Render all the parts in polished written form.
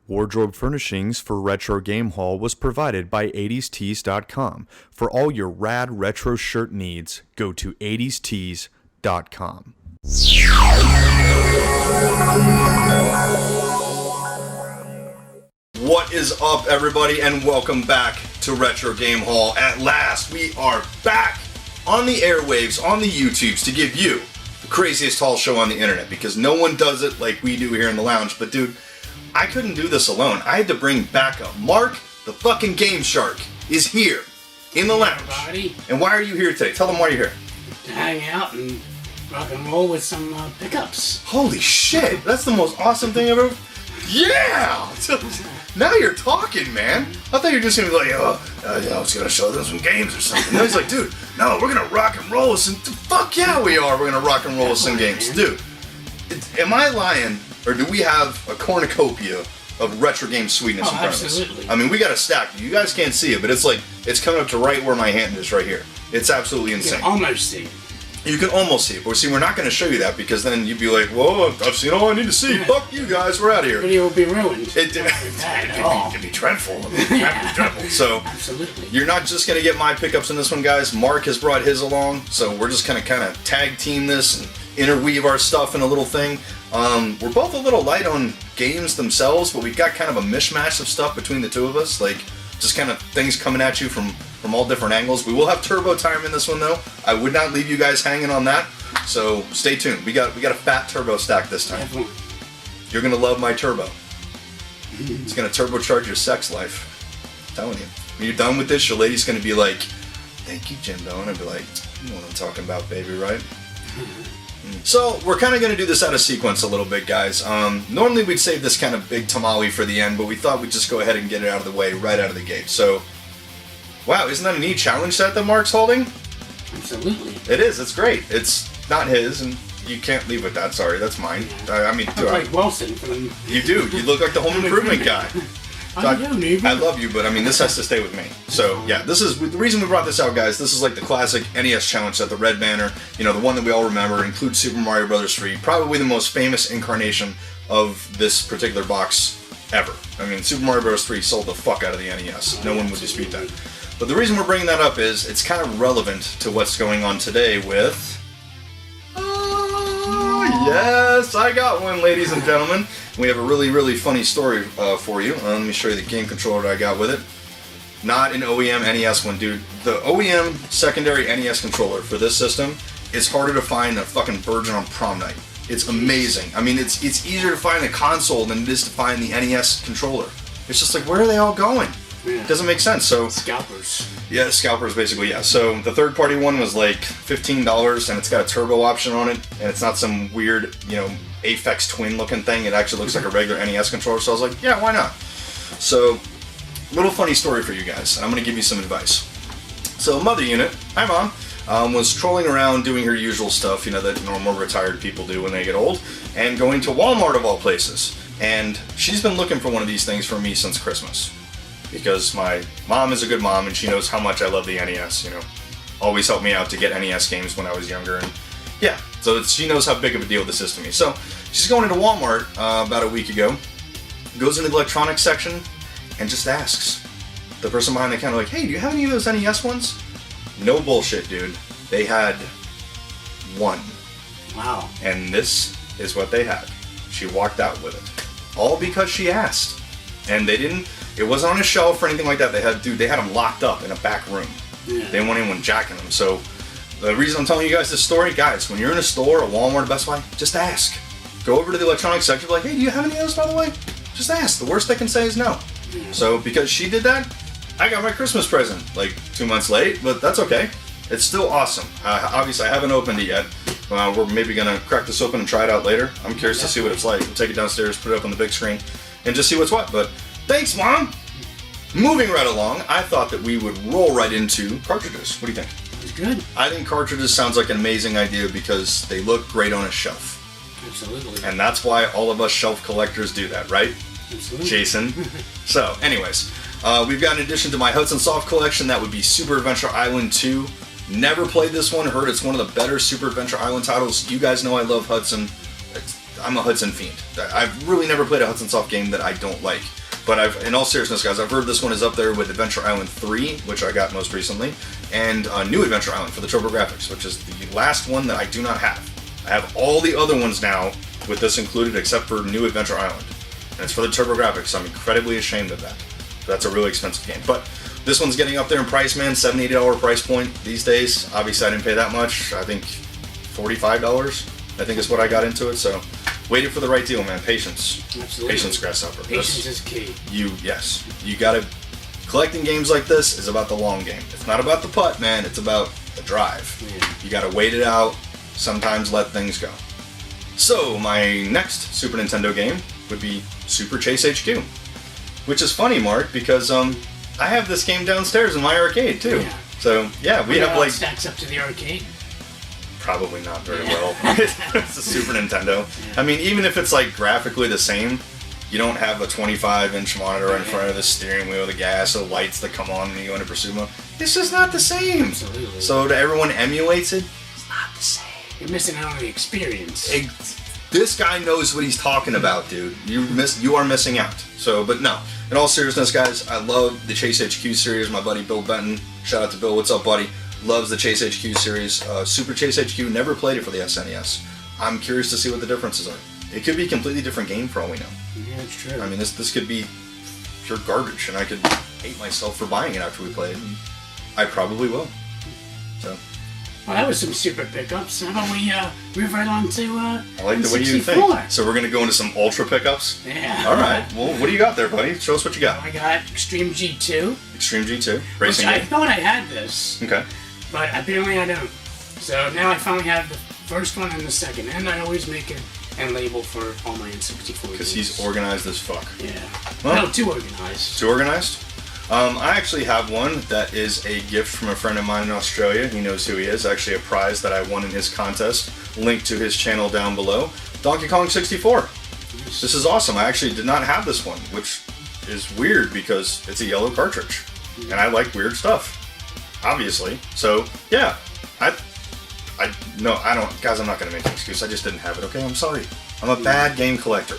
Wardrobe furnishings for Retro Game Haul was provided by 80stees.com. For all your rad retro shirt needs, go to 80stees.com. What is up, everybody, and welcome back to Retro Game Haul. At last, we are back on the airwaves, on the YouTubes, to give you the craziest haul show on the internet, because no one does it like we do here in the lounge. But dude, I couldn't do this alone. I had to bring backup. Mark, the fucking Game Shark, is here in the lounge. Everybody. And why are you here today? Tell them why you're here. To hang out and rock and roll with some pickups. Holy shit, that's the most awesome thing I've ever... Yeah! Now you're talking, man. I thought you were just gonna be like, I was gonna show them some games or something. No, he's like, dude, no, we're gonna rock and roll with some... Fuck yeah, we are. We're gonna rock and roll with some games. Dude, am I lying, or do we have a cornucopia of retro game sweetness in front of us? Absolutely. I mean, we got a stack. You guys can't see it, but it's like, it's coming up to right where my hand is right here. It's absolutely You insane. can almost see it. You can almost see it, but see, we're not going to show you that, because then you'd be like, whoa, I've seen all I need to see. Yeah. Fuck you guys, we're out of The here. video will be ruined. It'd be dreadful. Dreadful. So, Absolutely. you're not just going to get my pickups in this one, guys. Mark has brought his along, so we're just going to kind of tag team this and interweave our stuff in a little thing. We're both a little light on games themselves, but we've got kind of a mishmash of stuff between the two of us, like just kind of things coming at you from all different angles. We will have turbo time in this one, though. I would not leave you guys hanging on that, so stay tuned. We got a fat turbo stack this time. Definitely. You're gonna love my turbo. It's gonna turbocharge your sex life. I'm telling you. When you're done with this, your lady's gonna be like, "Thank you, Jimbo," and I'll be like, "You know what I'm talking about, baby, right?" So we're kind of going to do this out of sequence a little bit, guys. Normally we'd save this kind of big tamale for the end, but we thought we'd just go ahead and get it out of the way right out of the gate. So, wow, isn't that a neat challenge set that Mark's holding? Absolutely. It is. It's great. It's not his, and you can't leave with that. Sorry, that's mine. I mean, I look like Wilson from... you do. You look like the Home Improvement guy. I do, neighbor. I love you, but I mean, this has to stay with me. So, yeah, this is the reason we brought this out, guys. This is like the classic NES challenge set, the red banner, you know, the one that we all remember, includes Super Mario Bros. 3, probably the most famous incarnation of this particular box ever. I mean, Super Mario Bros. 3 sold the fuck out of the NES. No one would dispute that. But the reason we're bringing that up is it's kind of relevant to what's going on today with... Yes, I got one, ladies and gentlemen. We have a really, really funny story for you. Let me show you the game controller that I got with it. Not an OEM NES one, dude. The OEM secondary NES controller for this system is harder to find than a fucking virgin on prom night. It's amazing. I mean, it's easier to find the console than it is to find the NES controller. It's just like, where are they all going? Yeah. It doesn't make sense. So Scalpers. yeah, scalpers basically, yeah. So the third-party one was like $15, and it's got a turbo option on it, and it's not some weird, you know, Aphex Twin-looking thing. It actually looks like a regular NES controller, so I was like, yeah, why not? So, little funny story for you guys, and I'm going to give you some advice. So, Mother Unit, hi Mom, was trolling around doing her usual stuff, you know, that normal retired people do when they get old, and going to Walmart of all places. And she's been looking for one of these things for me since Christmas. Because my mom is a good mom and she knows how much I love the NES, you know. Always helped me out to get NES games when I was younger, and yeah, so she knows how big of a deal this is to me. So she's going into Walmart about a week ago, goes into the electronics section and just asks the person behind the counter, like, hey, do you have any of those NES ones? No bullshit, dude. They had one. Wow. And this is what they had. She walked out with it. All because she asked. And they didn't... It wasn't on a shelf or anything like that. They had them locked up in a back room. Yeah. They didn't want anyone jacking them. So the reason I'm telling you guys this story, guys, when you're in a store, a Walmart, a Best Buy, just ask. Go over to the electronics section, be like, hey, do you have any of those, by the way? Just ask. The worst they can say is no. Yeah. So because she did that, I got my Christmas present like 2 months late, but that's okay. It's still awesome. Obviously, I haven't opened it yet. We're maybe going to crack this open and try it out later. I'm curious to see what it's like. We'll take it downstairs, put it up on the big screen, and just see what's what. But thanks, Mom! Moving right along, I thought that we would roll right into cartridges. What do you think? It's good. I think cartridges sounds like an amazing idea because they look great on a shelf. Absolutely. And that's why all of us shelf collectors do that, right? Absolutely. Jason? So, anyways, we've got an addition to my Hudson Soft collection. That would be Super Adventure Island 2. Never played this one. Heard it's one of the better Super Adventure Island titles. You guys know I love Hudson. I'm a Hudson fiend. I've really never played a Hudson Soft game that I don't like. But in all seriousness, guys, I've heard this one is up there with Adventure Island 3, which I got most recently, and New Adventure Island for the TurboGrafx, which is the last one that I do not have. I have all the other ones now with this included except for New Adventure Island. And it's for the TurboGrafx, so I'm incredibly ashamed of that. That's a really expensive game. But this one's getting up there in price, man. $70, $80 price point these days. Obviously, I didn't pay that much. I think $45, I think is what I got into it, so... Waited for the right deal, man. Patience. Absolutely. Patience, Grasshopper. Patience is key. Yes. You gotta... Collecting games like this is about the long game. It's not about the putt, man. It's about the drive. Yeah. You gotta wait it out. Sometimes let things go. So, my next Super Nintendo game would be Super Chase HQ. Which is funny, Mark, because I have this game downstairs in my arcade, too. Yeah. So, yeah, we have like... It stacks up to the arcade. Probably not very well. It's a Super Nintendo. I mean, even if it's like graphically the same, you don't have a 25-inch monitor in front of the steering wheel, the gas, the lights that come on when you go into pursuit mode. It's just not the same. Absolutely. So to everyone emulates it, it's not the same. You're missing out on the experience. This guy knows what he's talking about, dude. You are missing out. So, but no. In all seriousness, guys, I love the Chase HQ series. My buddy Bill Benton. Shout out to Bill. What's up, buddy? Loves the Chase HQ series. Super Chase HQ, never played it for the SNES. I'm curious to see what the differences are. It could be a completely different game for all we know. Yeah, it's true. I mean, this could be pure garbage, and I could hate myself for buying it after we play it. And I probably will. So. Well, that was some super pickups. How about we move right on to I like the way you N64. think. So we're going to go into some ultra pickups? Yeah. All right. Well, what do you got there, buddy? Show us what you got. I got Extreme G2. Extreme G2. Which Racing I game. thought I had this. Okay. But apparently I don't. So now I finally have the first one and the second. And I always make it and label for all my N64 Because games. he's organized as fuck. Yeah. Well, no, too organized. Too organized? I actually have one that is a gift from a friend of mine in Australia. He knows who he is. Actually, a prize that I won in his contest. Link to his channel down below. Donkey Kong 64. Nice. This is awesome. I actually did not have this one, which is weird because it's a yellow cartridge. And I like weird stuff. Obviously. So, yeah. No, I don't. Guys, I'm not going to make an excuse. I just didn't have it, okay? I'm sorry. I'm a bad game collector.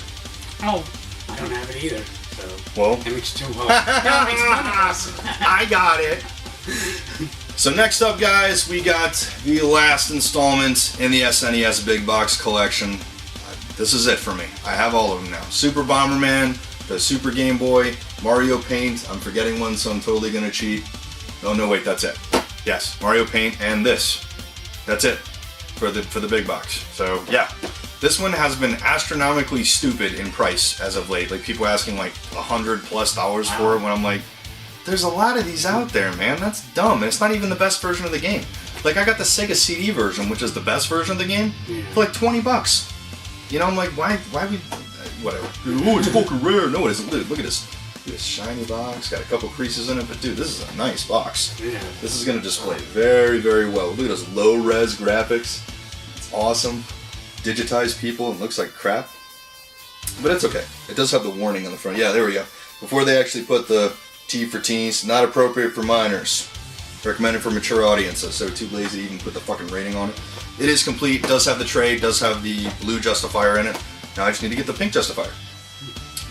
Oh, I don't have it either. So Well, it makes it too hard. That makes fun of us. I got it. So next up, guys, we got the last installment in the SNES Big Box Collection. This is it for me. I have all of them now. Super Bomberman, the Super Game Boy, Mario Paint. I'm forgetting one, so I'm totally going to cheat. Oh, no, wait, that's it. Yes, Mario Paint and this. That's it for the big box. So, yeah. This one has been astronomically stupid in price as of late. Like, people asking like $100+ for it when I'm like, there's a lot of these out there, man. That's dumb. And it's not even the best version of the game. Like, I got the Sega CD version, which is the best version of the game, for like $20. You know, I'm like, why we, whatever. Oh, it's fucking rare. No, it isn't. Look at this. This shiny box, got a couple creases in it, but dude, this is a nice box. Yeah. This is gonna display very, very well. Look at those low-res graphics. It's awesome. Digitized people and looks like crap. But it's okay. It does have the warning on the front. Yeah, there we go. Before they actually put the T for teens, not appropriate for minors. Recommended for mature audiences. So too lazy to even put the fucking rating on it. It is complete, does have the tray, does have the blue justifier in it. Now I just need to get the pink justifier.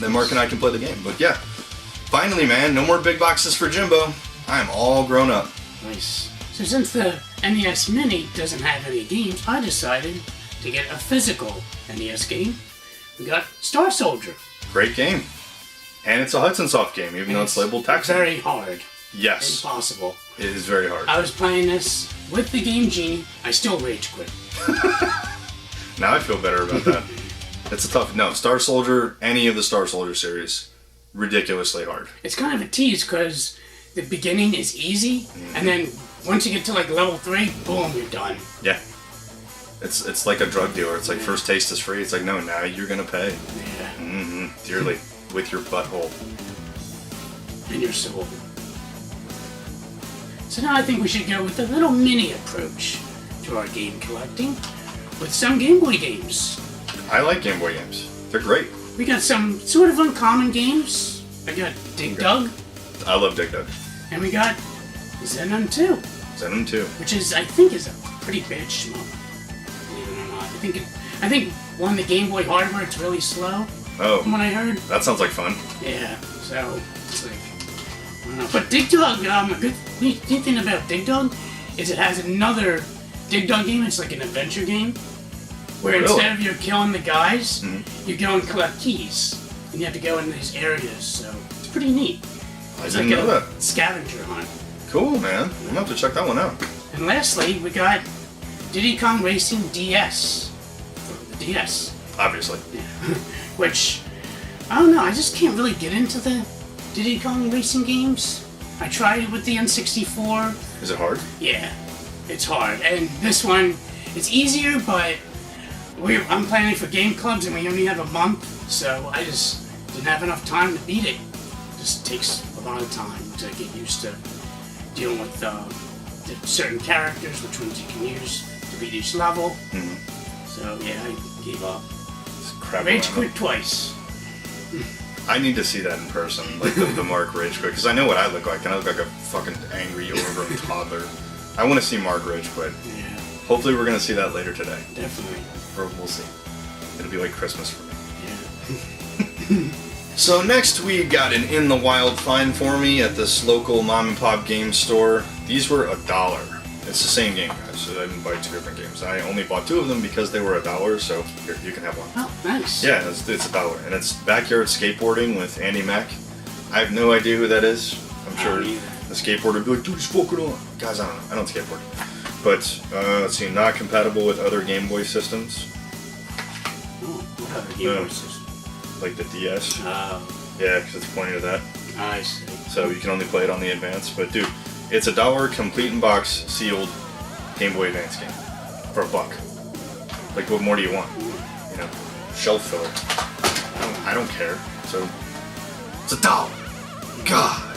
Then Mark and I can play the game. But yeah, finally, man, no more big boxes for Jimbo. I'm all grown up. Nice. So since the NES Mini doesn't have any games, I decided to get a physical NES game. We got Star Soldier. Great game. And it's a Hudson Soft game, even though it's labeled Texan. Very hard. Yes. Impossible. It is very hard. I was playing this with the Game Genie. I still rage quit. Now I feel better about that. It's a tough... No, Star Soldier, any of the Star Soldier series, ridiculously hard. It's kind of a tease because the beginning is easy, and then once you get to like level 3, boom, you're done. Yeah. It's like a drug dealer. It's like first taste is free. It's like, no, now you're going to pay. Yeah. Mm-hmm. Dearly. With your butthole. And your soul. So now I think we should go with a little mini approach to our game collecting with some Game Boy games. I like Game Boy games. They're great. We got some sort of uncommon games. I got Dig Dug, I love Dig Dug. and we got Xenon 2, Xenon 2. which is, I think, is a pretty bad shmup. Believe it or not. I think I think on the Game Boy hardware it's really slow. Oh. From what I heard. That sounds like fun. Yeah. So it's like, I don't know. But Dig Dug, a good neat thing about Dig Dug is it has another Dig Dug game. It's like an adventure game where instead of you killing the guys, you go and collect keys, and you have to go in these areas. So it's pretty neat. I didn't know that. Scavenger hunt. Cool, man. I'm gonna have to check that one out. And lastly, we got Diddy Kong Racing DS. For the DS. Obviously. Yeah. Which, I don't know, I just can't really get into the Diddy Kong Racing games. I tried it with the N64. Is it hard? Yeah, it's hard. And this one, it's easier, but I'm planning for game clubs and we only have a month, so I just didn't have enough time to beat it. It just takes a lot of time to get used to dealing with the certain characters, which ones you can use to beat each level. So yeah, I gave up. Rage quit twice. I need to see that in person, like the Mark Rage quit, because I know what I look like, and I look like a fucking angry, overgrown toddler. I want to see Mark Rage quit. Yeah. Hopefully we're going to see that later today. Definitely. Or we'll see. It'll be like Christmas for me. Yeah. So next we got an In the Wild find for me at this local mom and pop game store. These were $1. It's the same game, guys, so I didn't buy two different games. I only bought two of them because they were $1, so here, you can have one. Oh, nice. Yeah, it's $1, and it's Backyard Skateboarding with Andy Mack. I have no idea who that is. I'm sure the skateboarder would be like, dude, he's fucking on. Guys, I don't know. I don't skateboard. But, let's see, not compatible with other Game Boy systems. Oh, what other Game Boy system? Like the DS. Oh. Yeah, because it's pointed at that. I see. So you can only play it on the Advance. But, dude, it's $1 complete in box, sealed Game Boy Advance game. For $1. Like, what more do you want? You know, shelf filler. I don't care. So, it's $1. God.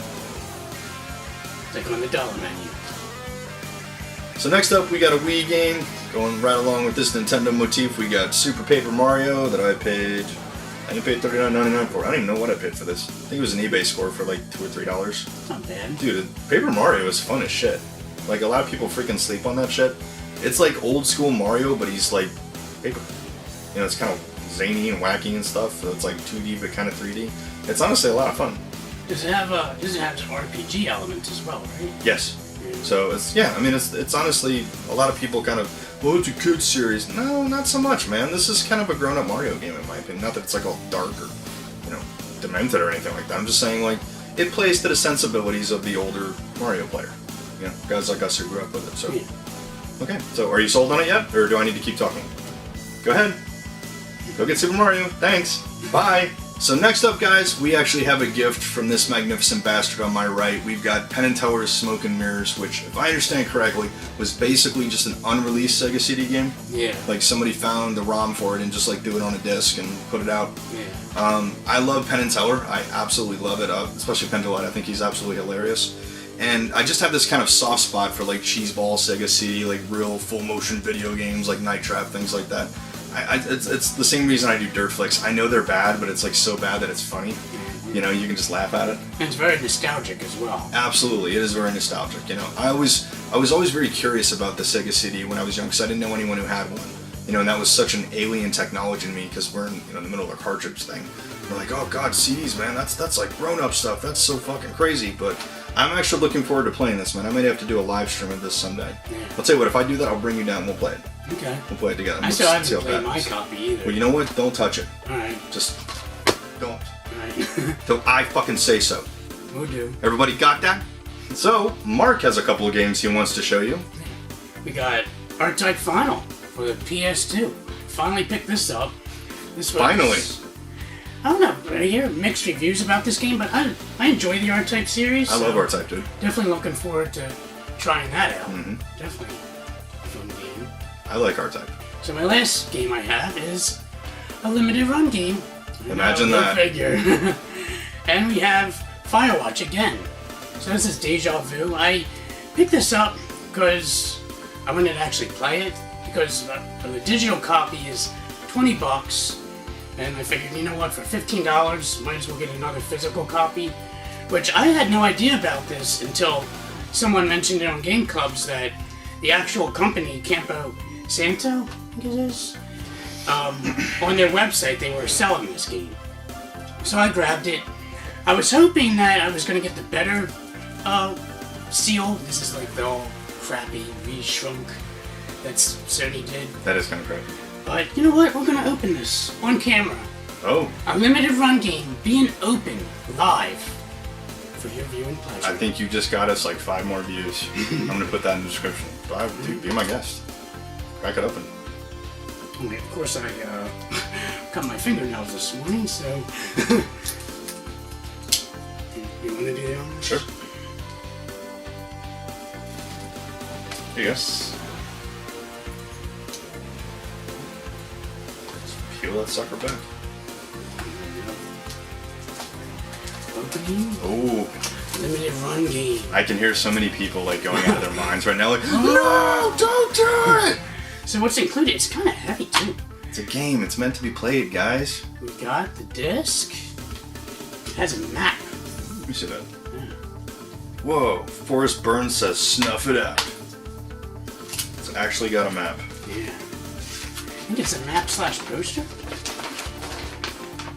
It's like on the dollar menu. So next up, we got a Wii game. Going right along with this Nintendo motif, we got Super Paper Mario that I paid $39.99 for. I don't even know what I paid for this. I think it was an eBay score for like $2 or $3. Not bad. Dude, Paper Mario is fun as shit. Like, a lot of people freaking sleep on that shit. It's like old school Mario, but he's like paper. You know, it's kind of zany and wacky and stuff. So it's like 2D but kind of 3D. It's honestly a lot of fun. Does it have some RPG elements as well, right? Yes. So it's, yeah, I mean, it's honestly, a lot of people kind of, well, it's a kid's series. No, not so much, man. This is kind of a grown-up Mario game, in my opinion. Not that it's like all dark or, you know, demented or anything like that. I'm just saying, like, it plays to the sensibilities of the older Mario player. You know, guys like us who grew up with it. So, yeah. Okay. So, are you sold on it yet, or do I need to keep talking? Go ahead. Go get Super Mario. Thanks. Bye. So next up, guys, we actually have a gift from this magnificent bastard on my right. We've got Penn and Teller's Smoke and Mirrors, which, if I understand correctly, was basically just an unreleased Sega CD game. Yeah. Like somebody found the ROM for it and just like threw it on a disc and put it out. Yeah. I love Penn and Teller. I absolutely love it, especially Penn Teller. I think he's absolutely hilarious. And I just have this kind of soft spot for like cheeseball Sega CD, like real full motion video games, like Night Trap, things like that. It's the same reason I do dirt flicks. I know they're bad, but it's like so bad that it's funny. You know, you can just laugh at it. And it's very nostalgic as well. Absolutely, it is very nostalgic. You know, I was always very curious about the Sega CD when I was young because I didn't know anyone who had one. You know, and that was such an alien technology to me because we're in the middle of a cartridge thing. We're like, oh god, CDs, man, that's like grown-up stuff. That's so fucking crazy. But I'm actually looking forward to playing this, man. I might have to do a live stream of this someday. Yeah. I'll tell you what, if I do that, I'll bring you down and we'll play it. Okay. We'll play it together. I still haven't played my copy either. Well, you know what? Don't touch it. Alright. Just don't. Alright. Till I fucking say so. Will do. Everybody got that? So, Mark has a couple of games he wants to show you. We got R-Type Final for the PS2. Finally picked this up. This was, finally. I don't know. I hear mixed reviews about this game, but I enjoy the R-Type series. I love R-Type, dude. Definitely looking forward to trying that out. Mm-hmm. Definitely a fun game. I like R-Type. So my last game I have is a limited run game. Imagine that. Figure. And we have Firewatch again. So this is Deja Vu. I picked this up because I wanted to actually play it, because the digital copy is $20, and I figured, you know what, for $15, might as well get another physical copy, which I had no idea about this until someone mentioned it on Game Clubs that the actual company, Campo Santo, I think it is, on their website they were selling this game. So I grabbed it. I was hoping that I was going to get the better seal. This is like the all crappy re-shrunk that Sony did. That is kind of crappy. But you know what? We're going to open this on camera. Oh. A limited run game being open live for your viewing pleasure. I think you just got us like 5 more views. I'm going to put that in the description. Dude, be my guest. Crack it open. I mean, of course, I cut my fingernails this morning, so. You want to do the honors? Sure. Yes. Let's peel that sucker back. Opening. Oh. Limited run game. I can hear so many people like going out of their minds right now, like, no, don't do it! So what's included? It's kind of heavy too. It's a game. It's meant to be played, guys. We got the disc. It has a map. Let me see that. Yeah. Whoa. Forrest Burns says, snuff it out. It's actually got a map. Yeah. I think it's a map / poster.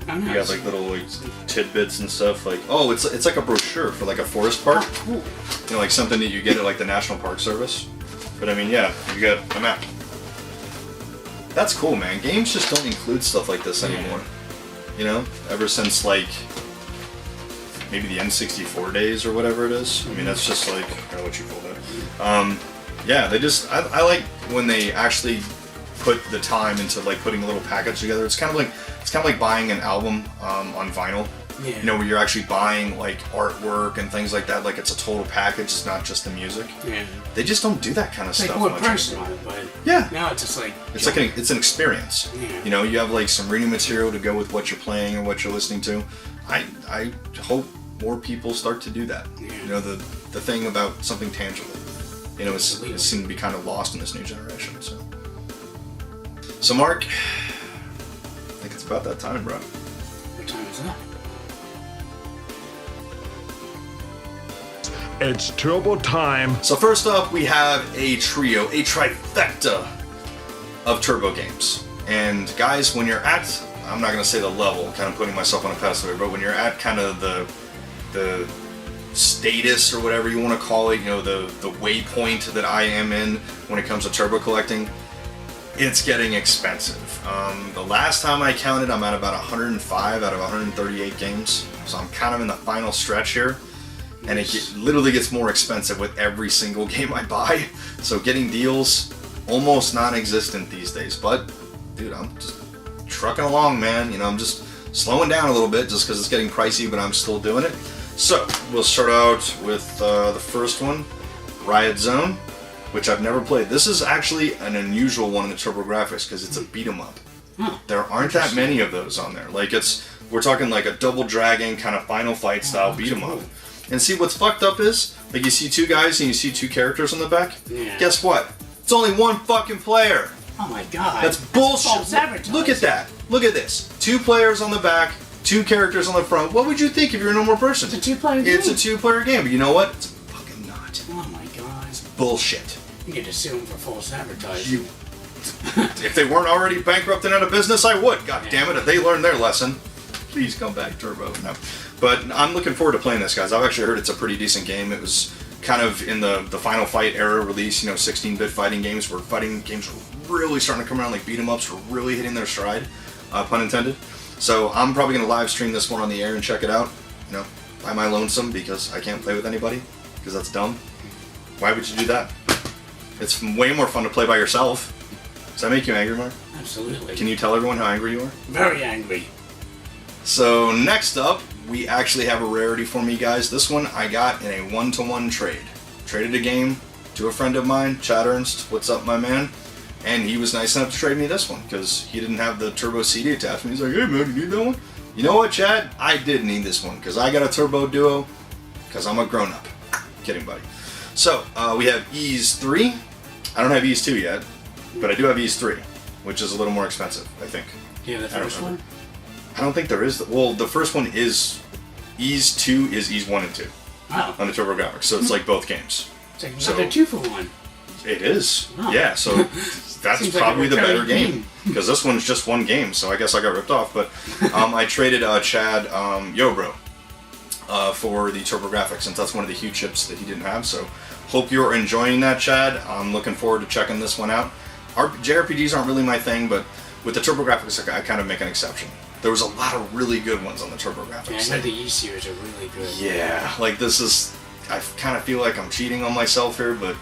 I don't know. You got like little like tidbits and stuff. Like, oh, it's like a brochure for like a forest park. Oh, cool. You know, like something that you get at like the National Park Service. But I mean, yeah, you got a map. That's cool, man. Games just don't include stuff like this anymore. You know, ever since like maybe the N64 days or whatever it is. I mean, that's just like, I'll let you pull that. Yeah, they just, I like when they actually put the time into like putting a little package together. It's kind of like buying an album on vinyl. Yeah. You know, where you're actually buying like artwork and things like that. Like it's a total package. It's not just the music. Yeah. They just don't do that kind of It's stuff. like more much personal, anymore. but Yeah. now it's just like It's like it's an experience. Yeah. You know, you have like some reading material to go with what you're playing or what you're listening to. I hope more people start to do that. Yeah. You know, the thing about something tangible. You know, it seems to be kind of lost in this new generation. So Mark, I think it's about that time, bro. what time is that? It's turbo time. So first up, we have a trio, a trifecta of turbo games. And guys, when you're at, I'm not gonna say the level, kind of putting myself on a pedestal here, but when you're at kind of the status or whatever you want to call it, you know, the waypoint that I am in when it comes to turbo collecting, it's getting expensive. The last time I counted, I'm at about 105 out of 138 games. So I'm kind of in the final stretch here. And it literally gets more expensive with every single game I buy. So getting deals, almost non-existent these days. But, dude, I'm just trucking along, man. You know, I'm just slowing down a little bit just because it's getting pricey, but I'm still doing it. So, we'll start out with the first one, Riot Zone, which I've never played. This is actually an unusual one in the TurboGrafx because it's a beat-em-up. There aren't that many of those on there. Like, we're talking like a Double Dragon kind of Final Fight style beat-em-up. And see, what's fucked up is, like, you see 2 guys and you see 2 characters on the back. Yeah. Guess what? It's only 1 fucking player. Oh my god. That's bullshit. false advertising. Look at that. Look at this. 2 players on the back, 2 characters on the front. What would you think if you're a normal person? It's a 2-player game. It's a 2-player game, but you know what? It's fucking not. Oh my god. It's bullshit. You get to sue them for false advertising. If they weren't already bankrupt and out of business, I would. God damn it, if they learned their lesson. Please come back, Turbo. No. But I'm looking forward to playing this, guys. I've actually heard it's a pretty decent game. It was kind of in the Final Fight era release, you know, 16-bit fighting games where fighting games were really starting to come around, like beat-em-ups were really hitting their stride, pun intended. So I'm probably going to live stream this one on the air and check it out, you know, by my lonesome because I can't play with anybody, because that's dumb. Why would you do that? It's way more fun to play by yourself. Does that make you angry, Mark? Absolutely. Can you tell everyone how angry you are? Very angry. So next up, we actually have a rarity for me, guys. This one I got in a 1-to-1 trade. Traded a game to a friend of mine, Chad Ernst. What's up, my man? And he was nice enough to trade me this one because he didn't have the Turbo CD attachment. He's like, hey man, you need that one? You know what, Chad? I did need this one because I got a Turbo Duo because I'm a grown-up. Kidding, buddy. So we have Ease 3. I don't have Ease 2 yet, but I do have Ease 3, which is a little more expensive, I think. Yeah, the first one? I don't think there is. Well, the first one is Ease 2 is Ease 1 and 2 Wow. on the TurboGrafx, so it's like both games. It's like another 2-for-1. It is. Oh. Yeah, so that's Seems like probably a the better recurring game. Because this one's just one game, so I guess I got ripped off. But I traded Chad Yobro for the TurboGrafx, since that's one of the huge chips that he didn't have. So hope you're enjoying that, Chad. I'm looking forward to checking this one out. JRPGs aren't really my thing, but with the TurboGrafx, I kind of make an exception. There was a lot of really good ones on the TurboGrafx. Yeah, I know the E series are really good. Yeah, like this is, I kind of feel like I'm cheating on myself here, but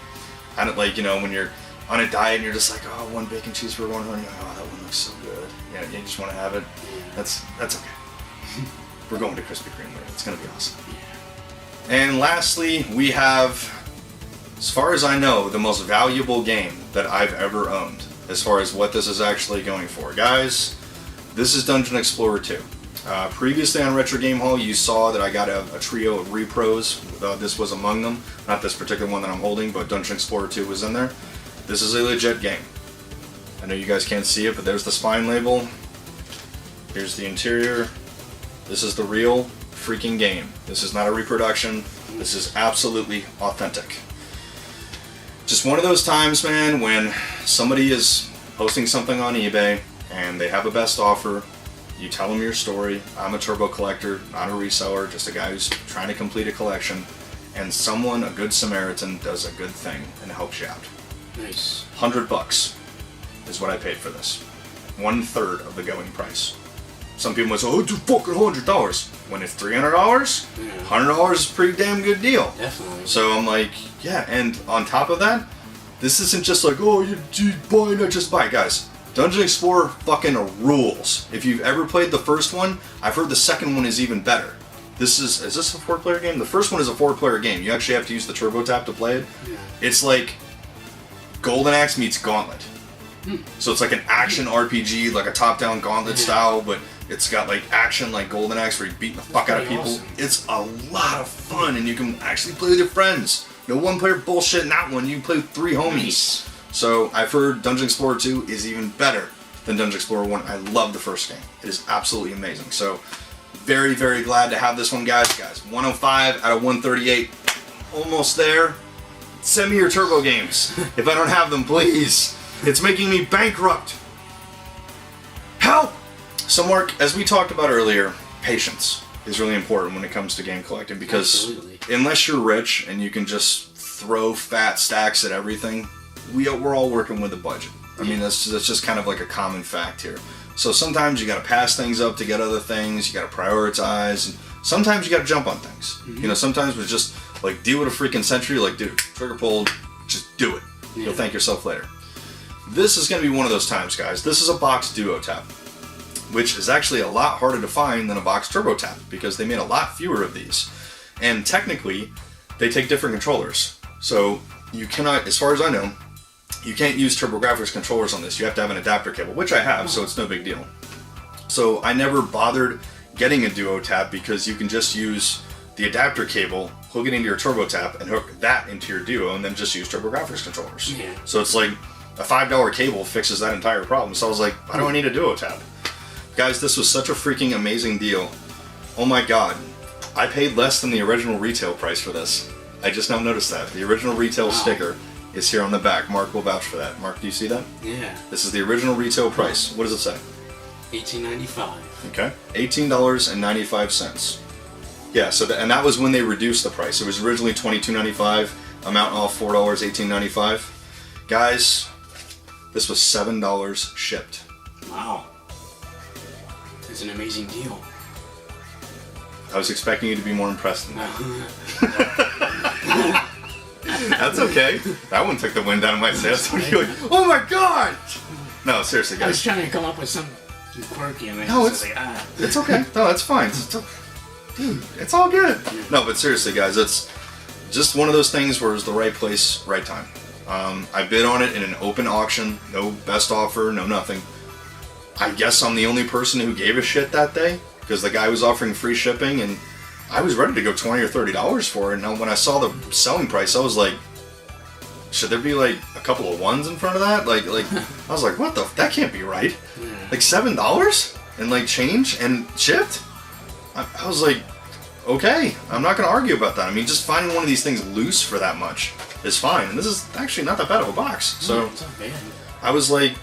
I don't, like, you know, when you're on a diet and you're just like, oh, one bacon cheeseburger, one honey, oh, that one looks so good. Yeah, you just want to have it. That's okay. We're going to Krispy Kreme later. It's going to be awesome. And lastly, we have, as far as I know, the most valuable game that I've ever owned, as far as what this is actually going for. Guys, this is Dungeon Explorer 2. Previously on Retro Game Haul, you saw that I got a trio of repros. This was among them. Not this particular one that I'm holding, but Dungeon Explorer 2 was in there. This is a legit game. I know you guys can't see it, but there's the spine label. Here's the interior. This is the real freaking game. This is not a reproduction. This is absolutely authentic. Just one of those times, man, when somebody is posting something on eBay and they have a best offer. You tell them your story. I'm a turbo collector, not a reseller, just a guy who's trying to complete a collection. And someone, a good Samaritan, does a good thing and helps you out. Nice. $100 is what I paid for this. 1/3 of the going price. Some people would say, oh, it's fucking $100. When it's $300, $100 is a pretty damn good deal. Definitely. So I'm like, yeah, and on top of that, this isn't just like, oh, you buy, not just buy. Guys, Dungeon Explorer fucking rules. If you've ever played the first one, I've heard the second one is even better. Is this a 4-player game? The first one is a 4-player game. You actually have to use the turbo tap to play it. Yeah. It's like Golden Axe meets Gauntlet. So it's like an action RPG, like a top-down Gauntlet style, but it's got like action like Golden Axe where you're beating the fuck out of people. Awesome. It's a lot of fun, and you can actually play with your friends. No one-player bullshit in that one. You can play with 3 homies. Nice. So I've heard Dungeon Explorer 2 is even better than Dungeon Explorer 1. I love the first game. It is absolutely amazing. So very, very glad to have this one, guys. 105 out of 138. Almost there. Send me your turbo games. If I don't have them, please. It's making me bankrupt. Help! So Mark, as we talked about earlier, patience is really important when it comes to game collecting, because unless you're rich and you can just throw fat stacks at everything, we're all working with a budget. I mean, that's just kind of like a common fact here. So sometimes you got to pass things up to get other things. You got to prioritize, and sometimes you got to jump on things. You know, sometimes we just like deal with a freaking Sentry. Like, dude, trigger pulled, just do it. You'll thank yourself later. This is going to be one of those times, guys. This is a box duo tap, which is actually a lot harder to find than a box turbo tap because they made a lot fewer of these, and technically, they take different controllers. So you cannot, as far as I know, you can't use TurboGrafx controllers on this. You have to have an adapter cable, which I have, so it's no big deal. So I never bothered getting a Duo Tap because you can just use the adapter cable, hook it into your Turbo Tap, and hook that into your Duo, and then just use TurboGrafx controllers. Yeah. So it's like a $5 cable fixes that entire problem. So I was like, why do I need a Duo Tap? Guys, this was such a freaking amazing deal. Oh my god. I paid less than the original retail price for this. I just now noticed that. The original retail sticker is here on the back. Mark will vouch for that. Mark, do you see that? Yeah. This is the original retail price. What does it say? $18.95. Okay. $18.95. Yeah, so and that was when they reduced the price. It was originally $22.95, amount off $4, $18.95. Guys, this was $7 shipped. Wow. It's an amazing deal. I was expecting you to be more impressed than that. That's okay. That one took the wind out of my sails. Like, oh my god! No, seriously, guys. I was trying to come up with something quirky, and no, it's okay. No, that's fine. Dude, it's all good. No, but seriously, guys, it's just one of those things where it's the right place, right time. I bid on it in an open auction. No best offer, no nothing. I guess I'm the only person who gave a shit that day because the guy was offering free shipping, and I was ready to go $20 or $30 for it. And when I saw the selling price, I was like, should there be like a couple of ones in front of that? Like I was like, what the? That can't be right. Like $7 and like change and shipped. I was like, okay, I'm not gonna argue about that. I mean, just finding one of these things loose for that much is fine. And this is actually not that bad of a box. So it's not bad. I was like,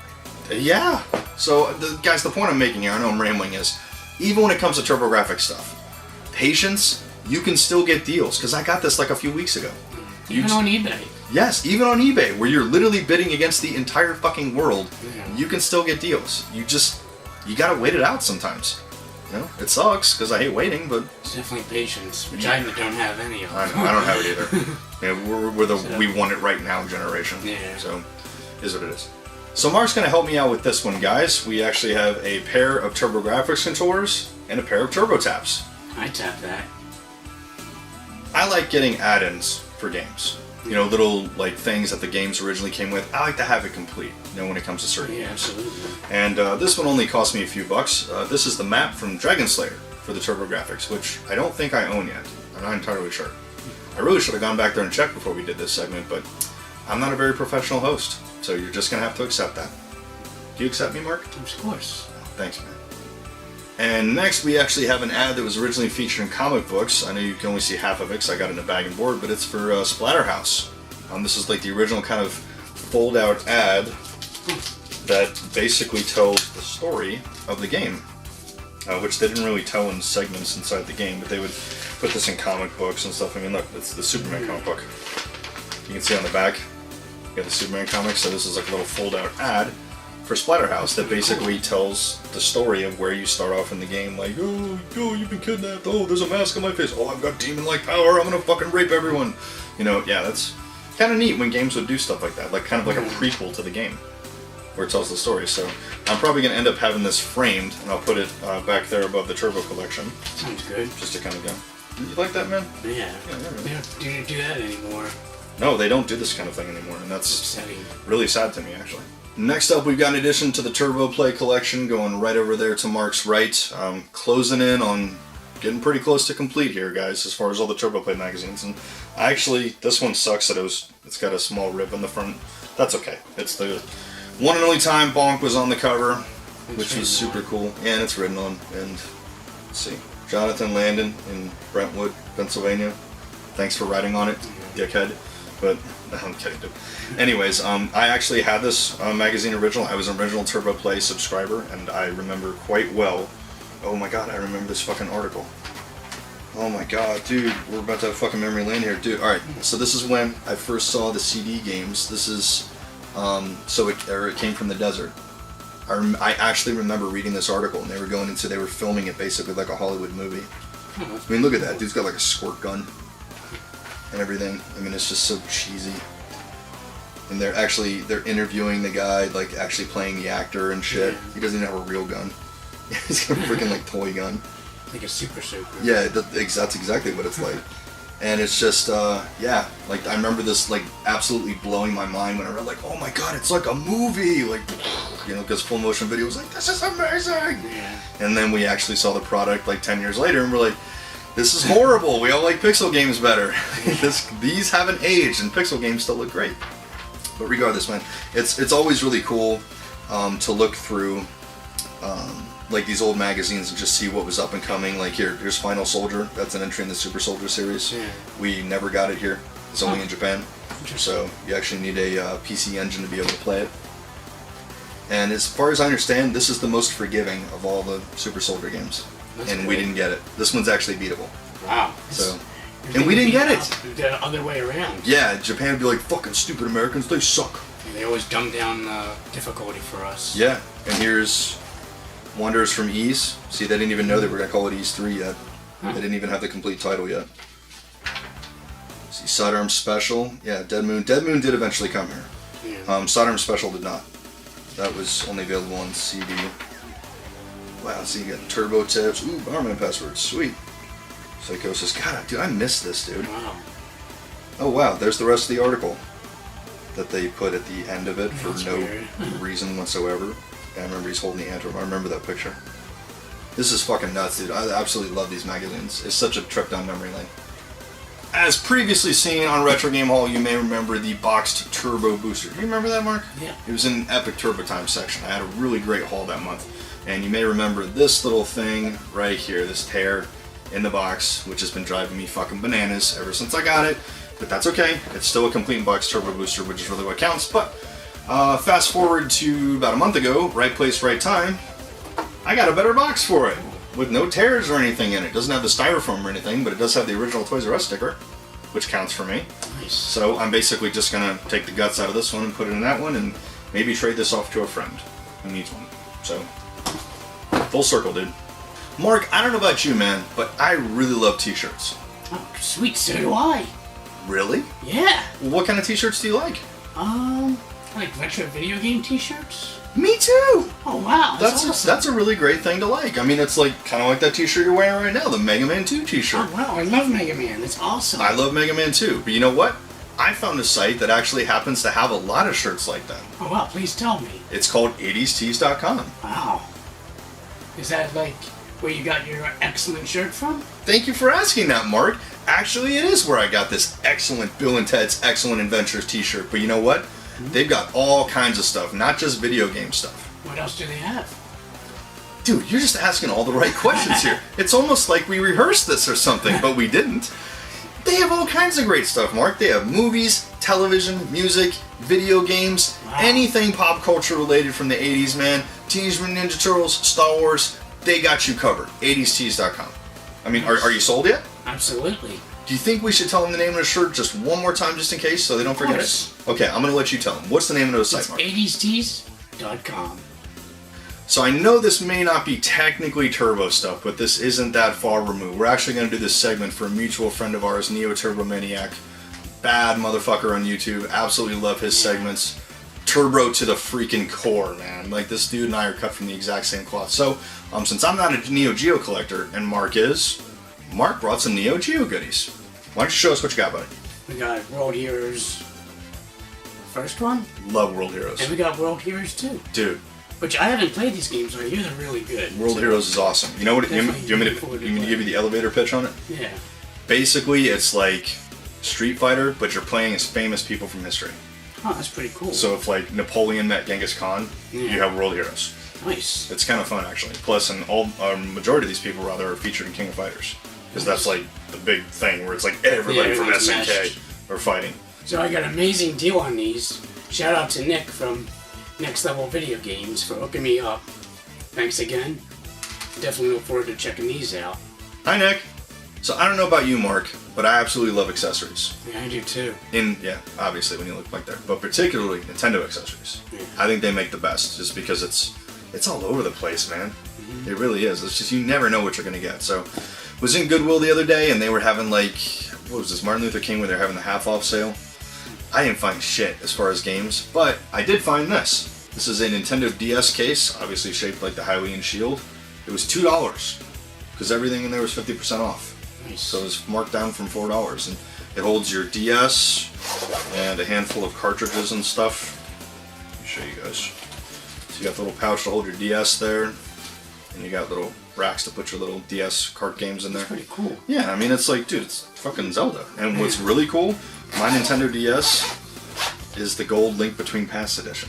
yeah. So, guys, the point I'm making here, I know I'm rambling, is even when it comes to TurboGrafx stuff, patience, you can still get deals. Because I got this like a few weeks ago. Even on eBay. Yes, even on eBay, where you're literally bidding against the entire fucking world, Yeah. you can still get deals. You gotta wait it out sometimes. You know, it sucks because I hate waiting, but It's definitely patience, which I don't have any of. I don't have it either. Yeah, we're the we want it right now generation. Yeah. So, is what it is. So Mark's gonna help me out with this one, guys. We actually have a pair of TurboGrafx controllers and a pair of Turbo Taps. I tap that. I like getting add-ins for games. You know, little like things that the games originally came with. I like to have it complete. You know, when it comes to certain Yeah, games. absolutely. And this one only cost me a few bucks. This is the map from Dragon Slayer for the TurboGrafx, which I don't think I own yet. I'm not entirely sure. I really should have gone back there and checked before we did this segment, but I'm not a very professional host, so you're just gonna have to accept that. Do you accept me, Mark? Of course. Thanks, man. And next, we actually have an ad that was originally featured in comic books. I know you can only see half of it because I got it in a bag and board, but it's for Splatterhouse. This is like the original kind of fold-out ad that basically tells the story of the game, which they didn't really tell in segments inside the game, but they would put this in comic books and stuff. I mean, look, it's the Superman comic book. You can see on the back, you got the Superman comic, so this is like a little fold-out ad for Splatterhouse that basically tells the story of where you start off in the game, like, oh, you've been kidnapped, oh, there's a mask on my face, oh, I've got demon-like power, I'm gonna fucking rape everyone. You know, yeah, that's kind of neat when games would do stuff like that, like kind of like a prequel to the game, where it tells the story. So I'm probably gonna end up having this framed, and I'll put it back there above the Turbo collection, Sounds good. just to kind of go. You like that, man? Yeah. Yeah. They don't do that anymore. No, they don't do this kind of thing anymore, and that's Upsetting. really sad to me, actually. Next up, we've got an addition to the Turbo Play collection, going right over there to Mark's right. Closing in on getting pretty close to complete here, guys, as far as all the Turbo Play magazines. And actually, this one sucks that it's got a small rip in the front. That's okay. It's the one and only time Bonk was on the cover, which was super cool. And it's written on. And let's see, Jonathan Landon in Brentwood, Pennsylvania. Thanks for writing on it, dickhead. But I'm kidding, dude. Anyways, I actually had this magazine original. I was an original Turbo Play subscriber, and I remember quite well. Oh my god, I remember this fucking article. Oh my god, dude, we're about to have fucking memory lane here, dude. All right, so this is when I first saw the CD games. This is, it came from the desert. I actually remember reading this article, and they were filming it basically like a Hollywood movie. I mean, look at that, dude's got like a squirt gun and everything. I mean, it's just so cheesy. And they're interviewing the guy, like actually playing the actor and shit. Yeah. He doesn't even have a real gun. He's got a freaking like toy gun. Like a super soaker. Yeah, that's exactly what it's like. And it's just, yeah, like I remember this like absolutely blowing my mind when I read like, oh my god, it's like a movie, like, you know, because full motion video was like, this is amazing. Yeah. And then we actually saw the product like 10 years later, and we're like, this is horrible. We all like pixel games better. These haven't aged, and pixel games still look great. But regardless, man, it's always really cool to look through like these old magazines and just see what was up and coming. Like here's Final Soldier. That's an entry in the Super Soldier series. Yeah. We never got it here. It's only in Japan. So you actually need a PC engine to be able to play it. And as far as I understand, this is the most forgiving of all the Super Soldier games. That's and cool. we didn't get it. This one's actually beatable. Wow. So, and we didn't get it. The other way around. Yeah, Japan would be like, fucking stupid Americans, they suck. And they always dumb down difficulty for us. Yeah, and here's Wanderers from Ys. See, they didn't even know they were going to call it Ys 3 yet. They didn't even have the complete title yet. See, Sidearm Special. Yeah, Dead Moon. Dead Moon did eventually come here. Yeah. Sidearm Special did not. That was only available on CD. Wow, so you got Turbo Tips. Ooh, Barman Passwords. Sweet. Psychosis. God, dude, I missed this, dude. Wow. Oh, wow, there's the rest of the article that they put at the end of it for That's no weird. reason whatsoever. I remember he's holding the anthem. I remember that picture. This is fucking nuts, dude. I absolutely love these magazines. It's such a trip down memory lane. As previously seen on Retro Game Haul, you may remember the boxed Turbo Booster. Do you remember that, Mark? Yeah. It was in Epic Turbo Time section. I had a really great haul that month. And you may remember this little thing right here, this tear in the box, which has been driving me fucking bananas ever since I got it. but that's okay. It's still a complete box turbo booster, which is really what counts. But fast forward to about a month ago, right place, right time, I got a better box for it with no tears or anything in it. It doesn't have the styrofoam or anything, but it does have the original Toys R Us sticker, which counts for me. Nice. So I'm basically just gonna take the guts out of this one and put it in that one, and maybe trade this off to a friend who needs one. So full circle, dude. Mark, I don't know about you, man, but I really love t-shirts. Oh, sweet, so do I. Really? Yeah. Well, what kind of t-shirts do you like? Like retro video game t-shirts. Me too. Oh wow, that's awesome. That's a really great thing to like. I mean, it's like kind of like that t-shirt you're wearing right now, the Mega Man 2 t-shirt. Oh wow, I love Mega Man. That's awesome. I love Mega Man 2, but you know what? I found a site that actually happens to have a lot of shirts like that. Oh wow, please tell me. It's called 80stees.com. Wow. Is that like where you got your excellent shirt from? Thank you for asking that, Mark. Actually, it is where I got this excellent Bill and Ted's Excellent Adventures t-shirt. But you know what? They've got all kinds of stuff, not just video game stuff. What else do they have? Dude, you're just asking all the right questions here. It's almost like we rehearsed this or something, but we didn't. They have all kinds of great stuff, Mark. They have movies, television, music, video games, anything pop culture related from the 80s, man. Teenage Mutant Ninja Turtles, Star Wars, they got you covered. 80stees.com. I mean, are you sold yet? Absolutely. Do you think we should tell them the name of the shirt just one more time just in case so they don't forget it? Okay, I'm going to let you tell them. What's the name of the site, Mark? 80stees.com. So I know this may not be technically turbo stuff, but this isn't that far removed. We're actually going to do this segment for a mutual friend of ours, Neo Turbo Maniac. Bad motherfucker on YouTube. Absolutely love his segments. Turbo to the freaking core, man. Like, this dude and I are cut from the exact same cloth. So, since I'm not a Neo Geo collector, and Mark is, Mark brought some Neo Geo goodies. Why don't you show us what you got, buddy? We got World Heroes first one. Love World Heroes. And we got World Heroes 2. Dude. Which I haven't played these games, but I hear they're really good. World Heroes is awesome. You know what? You want me to give you the elevator pitch on it? Yeah. Basically, it's like Street Fighter, but you're playing as famous people from history. Oh, that's pretty cool. So if like Napoleon met Genghis Khan, you have World Heroes. Nice. It's kind of fun actually. Plus, and all majority of these people rather are featured in King of Fighters because that's like the big thing where it's like everybody from SNK are fighting. So I got an amazing deal on these. Shout out to Nick from Next Level Video Games for hooking me up. Thanks again. Definitely look forward to checking these out. Hi, Nick. So I don't know about you, Mark, but I absolutely love accessories. Yeah, I do too. Obviously when you look like that, but particularly Nintendo accessories. Yeah. I think they make the best, just because it's all over the place, man. It really is. It's just you never know what you're gonna get. So, was in Goodwill the other day, and they were having like, what was this, Martin Luther King, where they're having the half-off sale. I didn't find shit as far as games, but I did find this. This is a Nintendo DS case, obviously shaped like the Hylian shield. It was $2 because everything in there was 50% off. Nice. So it was marked down from $4, and it holds your DS and a handful of cartridges and stuff. Let me show you guys. So you got the little pouch to hold your DS there, and you got little racks to put your little DS cart games in there. That's pretty cool. Yeah, I mean, it's like, dude, it's fucking Zelda. And what's really cool, my Nintendo DS is the gold Link Between Past edition.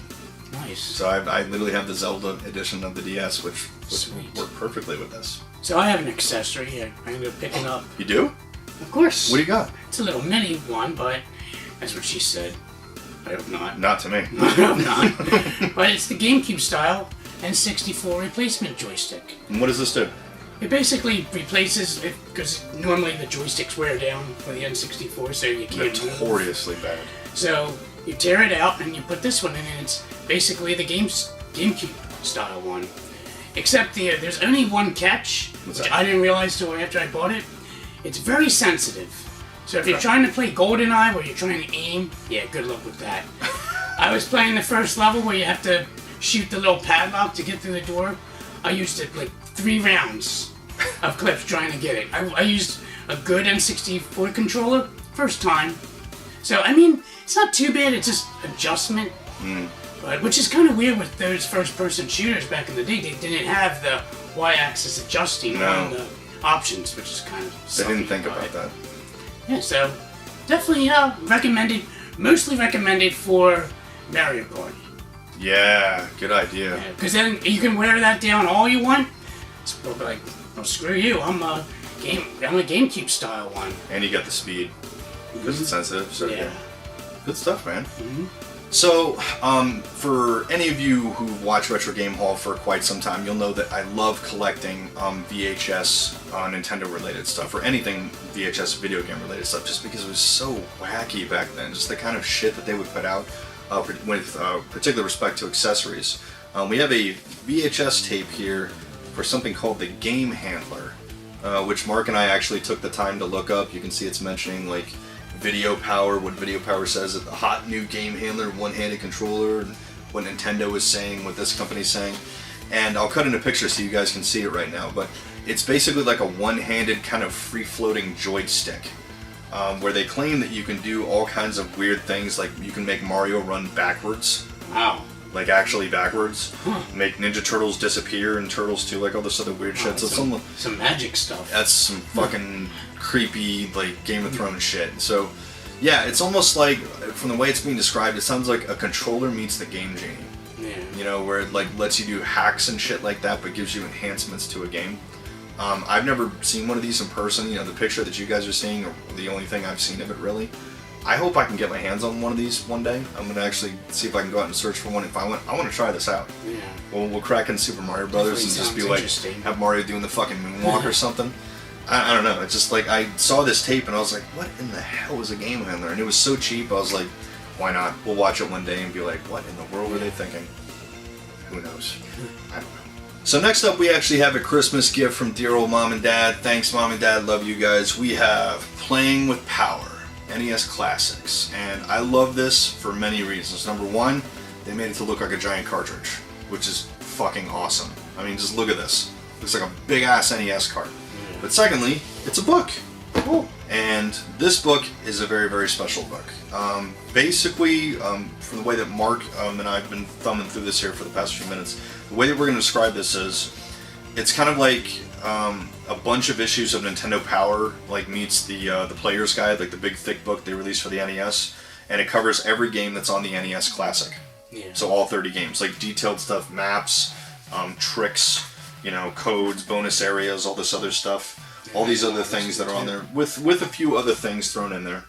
Nice. So I literally have the Zelda edition of the DS, which would work perfectly with this. So I have an accessory I ended up picking up. You do? Of course. What do you got? It's a little mini one, but that's what she said. I hope not. Not to me. I hope not. But it's the GameCube style N64 replacement joystick. And what does this do? It basically replaces it, because normally the joysticks wear down for the N64, so you can't move. Notoriously bad. So you tear it out and you put this one in, and it's basically the GameCube style one. Except there's only one catch, which I didn't realize till after I bought it. It's very sensitive. So if you're trying to play GoldenEye where you're trying to aim, yeah, good luck with that. I was playing the first level where you have to shoot the little padlock to get through the door. I used it like 3 rounds of clips trying to get it. I used a good N64 controller first time. So, I mean, it's not too bad, it's just adjustment. But, which is kind of weird with those first-person shooters back in the day. They didn't have the Y-axis adjusting on the options, which is kind of They didn't think about that. Yeah, so definitely recommended, mostly recommended for Mario Party. Yeah, good idea. Because then you can wear that down all you want. It's like, well, screw you, I'm a GameCube style one. And you got the speed. because it's sensitive. So Yeah. good stuff, man. So, for any of you who've watched Retro Game Haul for quite some time, you'll know that I love collecting VHS Nintendo-related stuff, or anything VHS video game-related stuff, just because it was so wacky back then. Just the kind of shit that they would put out with particular respect to accessories. We have a VHS tape here for something called the Game Handler, which Mark and I actually took the time to look up. You can see it's mentioning, like, Video Power, what Video Power says, that the hot new game handler, one-handed controller, and what Nintendo is saying, what this company's saying. And I'll cut in a picture so you guys can see it right now, but it's basically like a one-handed kind of free-floating joystick, where they claim that you can do all kinds of weird things, like you can make Mario run backwards. Wow. Like actually backwards. Make Ninja Turtles disappear and Turtles 2, like all this other weird shit. So some magic stuff. that's some fucking creepy, like, Game of Thrones shit. So, yeah, it's almost like, from the way it's being described, it sounds like a controller meets the Game Genie. Yeah. You know, where it, like, lets you do hacks and shit like that, but gives you enhancements to a game. I've never seen one of these in person. You know, the picture that you guys are seeing, or the only thing I've seen of it, really. I hope I can get my hands on one of these one day. I'm gonna actually see if I can go out and search for one. If I want to try this out. Yeah. We'll crack in Super Mario Brothers and just be like, interesting. have Mario doing the fucking moonwalk or something. I don't know. It's just like, I saw this tape and I was like, what in the hell is a game handler? And it was so cheap. I was like, why not? We'll watch it one day and be like, what in the world were they thinking? Who knows? I don't know. So next up, we actually have a Christmas gift from dear old Mom and Dad. Thanks, Mom and Dad. Love you guys. We have Playing with Power, NES Classics. And I love this for many reasons. Number one, they made it to look like a giant cartridge, which is fucking awesome. I mean, just look at this. Looks like a big-ass NES cart. But secondly, it's a book. Cool. And this book is a very, very special book. Basically, from the way that Mark and I have been thumbing through this here for the past few minutes, the way that we're going to describe this is, it's kind of like a bunch of issues of Nintendo Power, like, meets the Player's Guide, like the big thick book they released for the NES, and it covers every game that's on the NES Classic. Yeah. So all 30 games, like detailed stuff, maps, tricks, you know, codes, bonus areas, all this other stuff, all these other things that are on there, with a few other things thrown in there.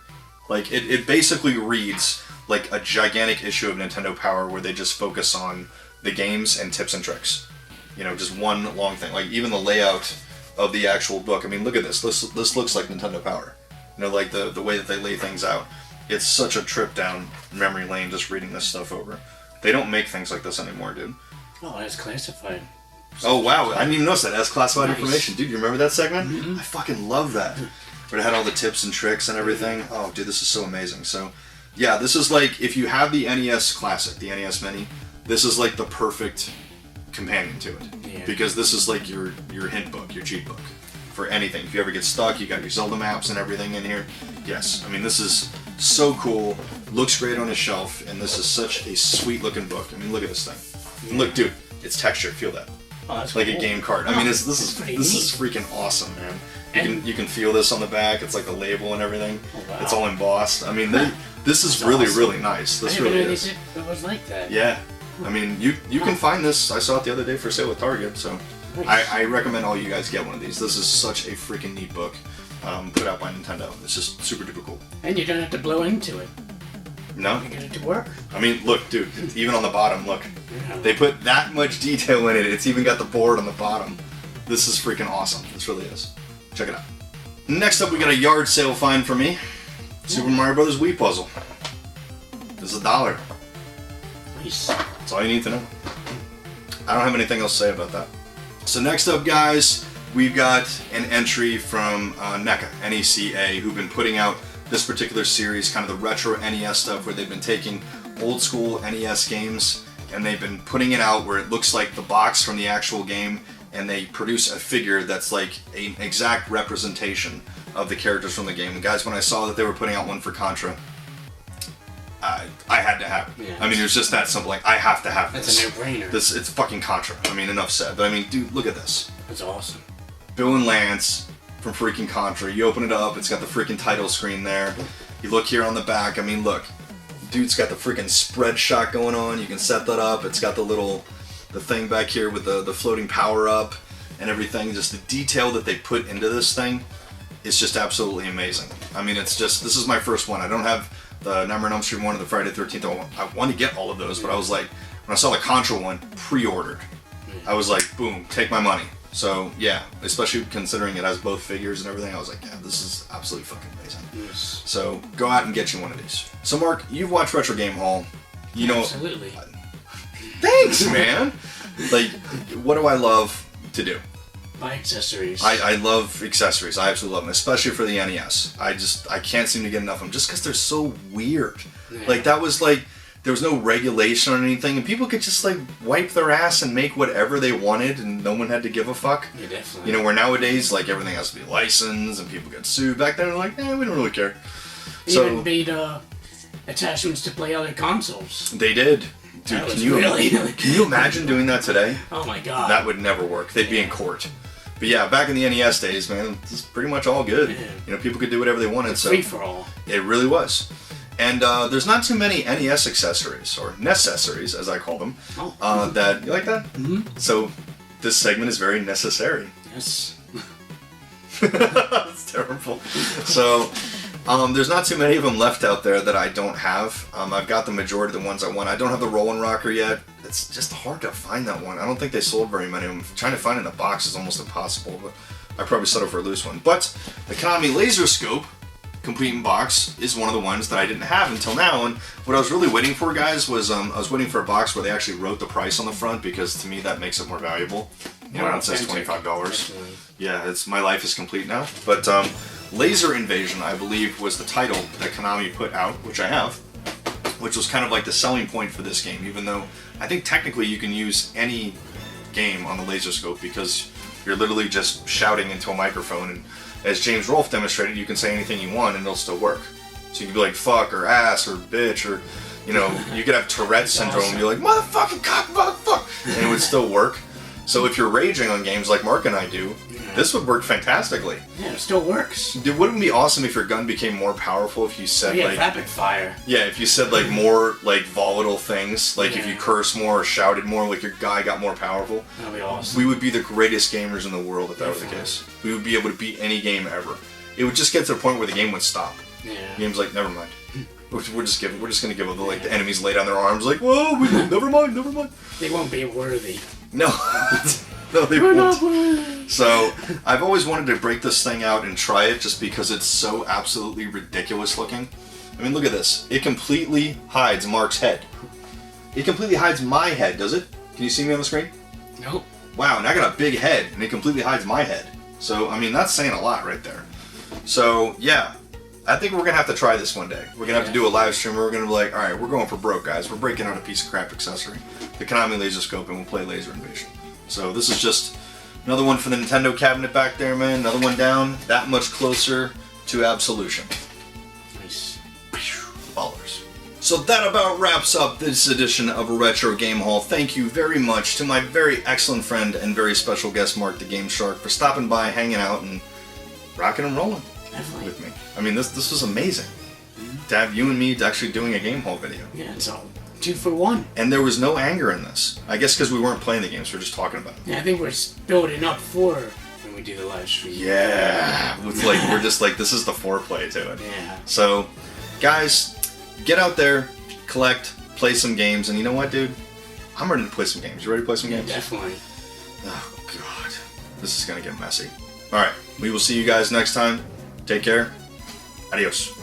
Like, it basically reads like a gigantic issue of Nintendo Power where they just focus on the games and tips and tricks. You know, just one long thing. Like, even the layout of the actual book, I mean, look at this. This looks like Nintendo Power. You know, like the way that they lay things out. It's such a trip down memory lane just reading this stuff over. They don't make things like this anymore, dude. Oh, it's classified. Oh, wow. I didn't even notice that. That's classified Nice. information. Dude, you remember that segment? Mm-hmm. I fucking love that. Where it had all the tips and tricks and everything. Oh, dude, this is so amazing. So, yeah, this is like, if you have the NES Classic, the NES Mini, this is like the perfect companion to it. Yeah. Because this is like your hint book, your cheat book for anything. If you ever get stuck, you got your Zelda maps and everything in here. Yes, I mean, this is so cool. Looks great on a shelf, and this is such a sweet looking book. I mean, look at this thing. And look, dude, it's texture. Feel that. Oh, that's Like cool. a game card. I mean, this pretty is neat. freaking awesome, man. You can feel this on the back. It's like the label and everything. Oh, wow. It's all embossed. I mean, this is That's really, awesome. really nice. I This didn't really know is. it was like that. Yeah. I mean, you can find this. I saw it the other day for sale at Target, so Nice. I recommend all you guys get one of these. This is such a freaking neat book, put out by Nintendo. It's just super duper cool. And you don't have to blow into it. No? You get it to work. I mean, look, dude, even on the bottom, look. Yeah. They put that much detail in it. It's even got the board on the bottom. This is freaking awesome. This really is. Check it out. Next up, we got a yard sale find for me. Super Mario Brothers Wii Puzzle. This is $1. Nice. That's all you need to know. I don't have anything else to say about that. So next up, guys, we've got an entry from NECA, N-E-C-A, who've been putting out this particular series, kind of the retro NES stuff, where they've been taking old school NES games and they've been putting it out where it looks like the box from the actual game, and they produce a figure that's like an exact representation of the characters from the game. And guys, when I saw that they were putting out one for Contra, I had to have it. Yeah. I mean, it was just that simple. Like, I have to have That's this. a no-brainer. It's fucking Contra. I mean, enough said. But I mean, dude, look at this. That's awesome. Bill and Lance from freaking Contra. You open it up, it's got the freaking title screen there. You look here on the back. I mean, look. Dude's got the freaking spread shot going on. You can set that up. It's got the thing back here with the floating power up and everything. Just the detail that they put into this thing. is just absolutely amazing. I mean, it's just, this is my first one. I don't have the Nightmare on Elm Street one or the Friday the 13th. I want to get all of those, but I was like, when I saw the Contra one pre-ordered, I was like, boom, take my money. So yeah, especially considering it has both figures and everything, I was like, yeah, this is absolutely fucking amazing. Yes. So go out and get you one of these. So Mark, you've watched Retro Game Haul. You know, Absolutely. thanks, man. Like, what do I love to do? Buy accessories. I love accessories. I absolutely love them, especially for the NES. I can't seem to get enough of them just because they're so weird. Yeah. Like, that was like, there was no regulation on anything, and people could just like wipe their ass and make whatever they wanted, and no one had to give a fuck. Yeah, definitely. You know, where nowadays, like, everything has to be licensed and people get sued. Back then, they're like, we don't really care. Even made attachments to play other consoles. They did. Dude, That was can you really- can you imagine doing that today? Oh my god. That would never work. They'd be in court. But yeah, back in the NES days, man, it's pretty much all good. Yeah. You know, people could do whatever they wanted. So free for all. it really was. And there's not too many NES accessories, or necessaries, as I call them. Oh. That you like that? Mm-hmm. So this segment is very necessary. Yes. That's terrible. So there's not too many of them left out there that I don't have. I've got the majority of the ones I want. I don't have the Rollin' Rocker yet. It's just hard to find that one. I don't think they sold very many of them. Trying to find it in a box is almost impossible, but I probably settle for a loose one. But the Konami Laser Scope, complete in box, is one of the ones that I didn't have until now. And what I was really waiting for, guys, was I was waiting for a box where they actually wrote the price on the front, because to me that makes it more valuable. You know, it says $25. Definitely. Yeah, it's my life is complete now. But Laser Invasion, I believe, was the title that Konami put out, which I have, which was kind of like the selling point for this game, even though I think technically you can use any game on the Laser Scope, because you're literally just shouting into a microphone, and as James Rolfe demonstrated, you can say anything you want and it'll still work. So you can be like fuck or ass or bitch, or you know, you could have Tourette syndrome and be like motherfucking cock, motherfuck, and it would still work. So if you're raging on games like Mark and I do, this would work fantastically. Yeah, it still works. Dude, wouldn't it be awesome if your gun became more powerful if you said Yeah, like rapid fire. yeah, if you said like more like volatile things, like if you Yeah. cursed more or shouted more, like your guy got more powerful. That'd be awesome. We would be the greatest gamers in the world if that were the Definitely. case. We would be able to beat any game ever. It would just get to the point where the game would stop. Yeah. The game's like, never mind. We're just gonna give the enemies lay down their arms like, whoa, never mind. They won't be worthy. No, no, they won't. So I've always wanted to break this thing out and try it, just because it's so absolutely ridiculous looking. I mean, look at this. It completely hides Mark's head. It completely hides my head, does it? Can you see me on the screen? Nope. Wow, and I got a big head, and it completely hides my head. So, I mean, that's saying a lot right there. So, yeah. I think we're going to have to try this one day. We're going to have to do a live stream where we're going to be like, alright, we're going for broke, guys. We're breaking out a piece of crap accessory. The Konami Laser Scope, and we'll play Laser Invasion. So, this is just another one for the Nintendo cabinet back there, man. Another one down. That much closer to absolution. Nice. Ballers. So that about wraps up this edition of Retro Game Haul. Thank you very much to my very excellent friend and very special guest, Mark the Game Shark, for stopping by, hanging out, and rocking and rolling Definitely. with me. I mean, this was amazing. To have you and me actually doing a game haul video. Yeah, it's all 2 for 1. And there was no anger in this. I guess because we weren't playing the games, we were just talking about them. Yeah, I think we're building up for when we do the live stream. Yeah. It's like, we're just like, this is the foreplay to it. Yeah. So, guys, get out there, collect, play some games, and you know what, dude? I'm ready to play some games. You ready to play some Yeah, games? definitely. Oh, God. This is going to get messy. Alright, we will see you guys next time. Take care. Adios.